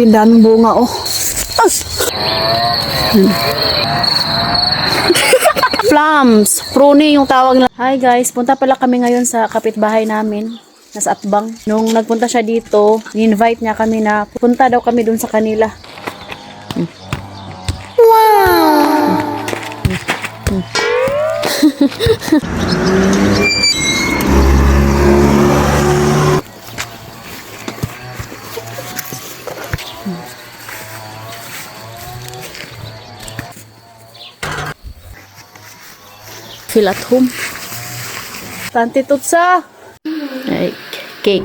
Ang daming bunga, oh. Plums. Prune yung tawag nila. Hi guys, punta pala kami ngayon sa kapitbahay namin. Nasa Atbang. Nung nagpunta siya dito, ni-invite niya kami na punta daw kami dun sa kanila. Wow! Feel at home. Tante Tutsa. Ay, cake.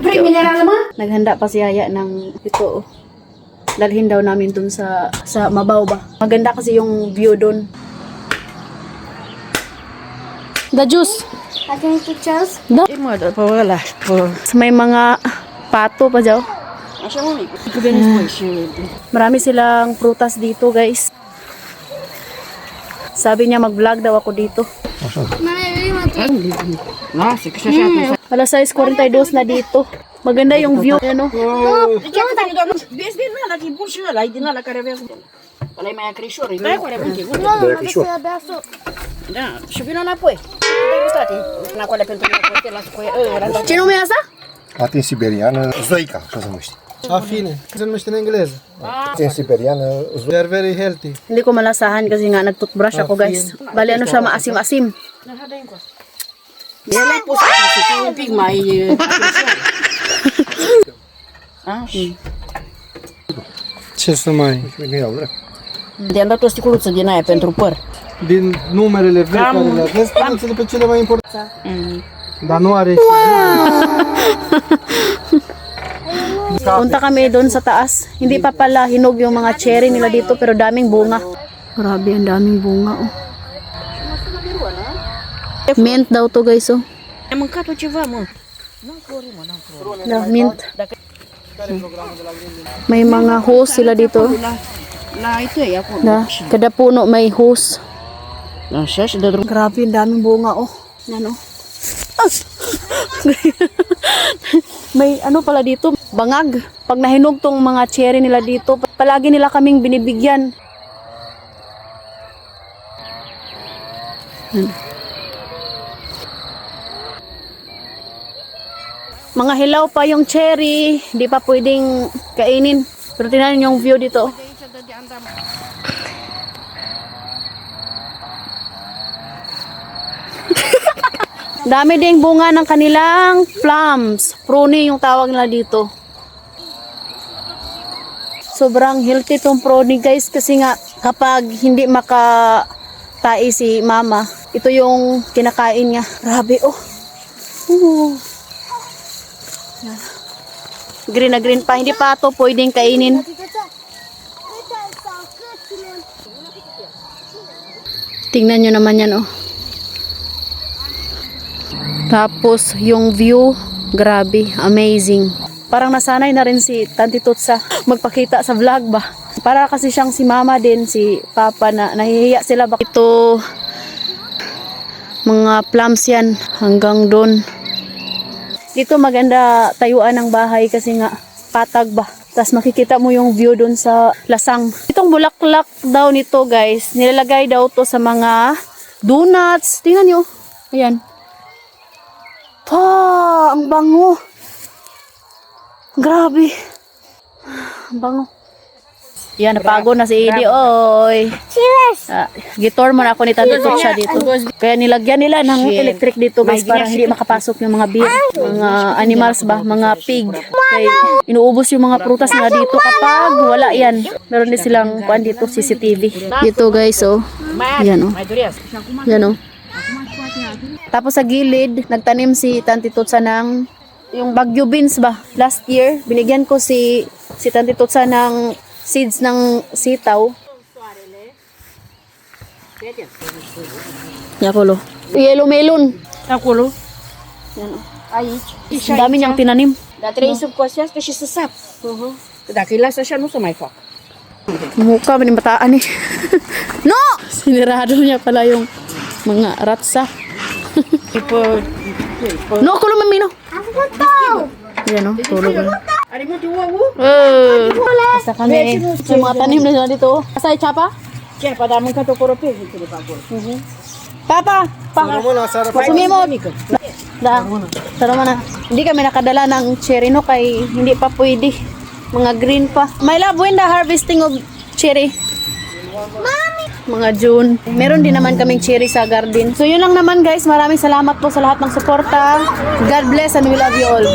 Naghanda pa si Yaya ng ito. Dalhin daw namin dun sa Mabaw ba. Maganda kasi yung view dun. The juice. Akin ito, Charles. Da. May mga pato pa daw. Marami silang prutas dito, guys. Sabi niya mag-vlog daw ako dito. Alas 6:42 na dito. Maganda yung view, ano? Sino may asa? Latin siberiană, zoica, așa se numește. Afine, se numește în engleză. Latin siberiană, They are very healthy. Hindi ko malasahan kasi nga nag-toothbrush ako, guys. Bali ano siya, maasim-asim. Un pic mai... Ce să mai... De-am dat o sticuluță din aia pentru păr. Din numerele vechi care le aveți, spuneți-le pe cele mai importante. Dar nu are... Punta kami doon sa taas. Hindi pa pala hinog yung mga cherry nila dito pero daming bunga. Grabe, ang daming bunga, oh. Mint daw to, guys, oh. Am mâncat-o ceva, mă. Da, mint. May mga hose sila dito. La ităi, acolo. Da, kada puno may hose. Așa, și de drum. Grabe, ang daming bunga, oh. Yan, oh. May ano pala dito, bangag. Pag nahinog tong mga cherry nila dito, palagi nila kaming binibigyan. Mga hilaw pa yung cherry, di pa pwedeng kainin. Pero tingnan yung view dito. Dami ding bunga ng kanilang plums. Prune yung tawag nila dito. Sobrang healthy tong prune, guys, kasi nga kapag hindi makatai si mama, ito yung kinakain niya. Grabe, oh. Green na green pa. Hindi pa ito pwedeng kainin. Tingnan nyo naman yan, oh. Tapos yung view, grabe, amazing. Parang nasanay na rin si Tante Tutsa magpakita sa vlog ba. Para kasi siyang si mama din, si papa na nahihiya sila ba. Ito, mga plums yan hanggang doon. Dito maganda tayuan ng bahay kasi nga patag ba. Tapos makikita mo yung view doon sa lasang. Itong bulaklak daw nito, guys, nilalagay daw to sa mga donuts. Tingnan nyo. Ayan. Pa, ang bango. Grabe. Ang bango. Yan, napagod na si Edie, oy. Cheers! Gitor mo na ako ni Tante Tutsa dito. Kaya nilagyan nila ng electric dito, guys, para hindi makapasok yung mga beer, mga animals ba, mga pig. Kaya inuubos yung mga prutas nila dito kapag wala yan. Meron din silang kuan dito, CCTV. Dito, guys, oh. Yan, oh. Yan, oh. Tapos sa gilid, nagtanim si Tante Tutsa ng yung Baguio beans ba. Last year, binigyan ko si Tante Tutsa ng seeds ng sitaw. Yakulo. Yellow melon. Acolo. Yan, oh. Aici. Ang dami niyang tinanim. Dar trebuie să cosească și să sap. Dacă îi las așa, nu se mai fac. Mukha ba ni bataan eh. No! Sinirado niya pala yung mga ratsa. No, kulo mamino. Am făcut-o! Yan, oh. Tulog na. Ari mo tiwawo. Basta kami. Yung mga tanim na dito. Basta chapa? Kaya padamon ka to korope. Ito ni pagol. Papa! Ano mo na, Sarah? Sumimot! Da. Tara mo na. Hindi kami nakadala ng cherry no kay hindi pa pwede. Mga green pa. My love, when the harvesting of cherry? Mga June. Meron din naman kaming cherry sa garden. So yun lang naman guys. Maraming salamat po sa lahat ng suporta. God bless and we love you all.